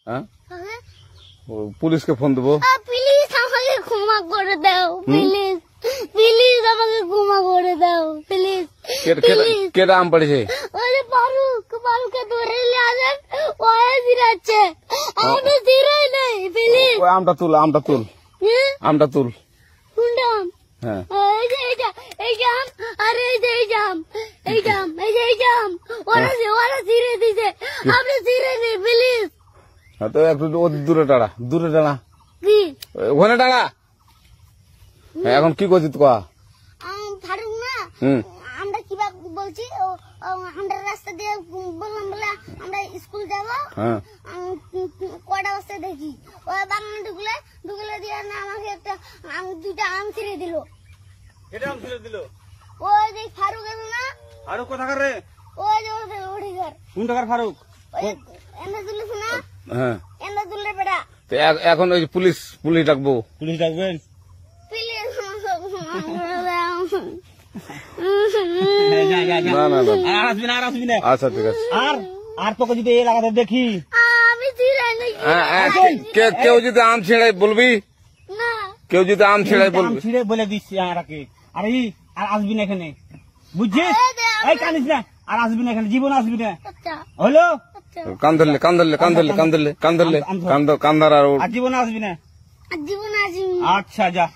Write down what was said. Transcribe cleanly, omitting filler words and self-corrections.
হ্যাঁ পুলিশকে ফোন দেবো। প্লিজ আমাকে ক্ষমা করে দাও, প্লিজ প্লিজ আমাকে ক্ষমা করে দাও প্লিজ। কেটা আম পড়েছে? ওই ফারুককে ধরে নিয়ে আসেন, ওই জিরাচ্ছে, আমি জিরাই নেই, প্লিজ। ওই আমটা তুল আমটা তুল কোনটা আম? হ্যাঁ এই যে এই জাম, আরে এই যে এই জাম, এই জাম ওরা জিরে দিছে, আপনি জিরে নেই প্লিজ। তো একটু দূরে টাড়া কি ওখানে টাড়া। এখন কি করছিস কয়া? ফারুক না, আমরা কিভাবে বলছি, আমরা রাস্তা দিয়ে বললাম বলে আমরা স্কুল যাবো, কটা বস্তা দেখি ওই বাগানে ঢুকলে দিয়ে না আমাকে একটা দুইটা আম ছিঁড়ে দিল। এটা আম ছিঁড়ে দিল? ওই যে ফারুক এলো না, ফারুক কোথাকার রে? ওই যে ওঠে ঘর। কোন টাকার ফারুক? এনে তুলিস না? হ্যাঁ এনে তুললে বেটা। এখন ওই পুলিশ ডাকবো? পুলিশ ডাকবেন? আচ্ছা ঠিক আছে। আর তোকে যদি এই লাগাতে দেখি, আমি ছিঁড়াই নাকি? কেউ যদি আম ছিঁড়াই বলবি, না কেউ যদি আম ছিঁড়াই বলবি। ছিঁড়ে বলে দিচ্ছি আমাকে, আর আসবি না এখানে, বুঝছিস? এই কানিস না, আর আসবি না এখানে, জীবন আসবি না, হলো? কান ধরলে কান্দার আর জীবন আসবি না। জীবন আসবি। আচ্ছা যা।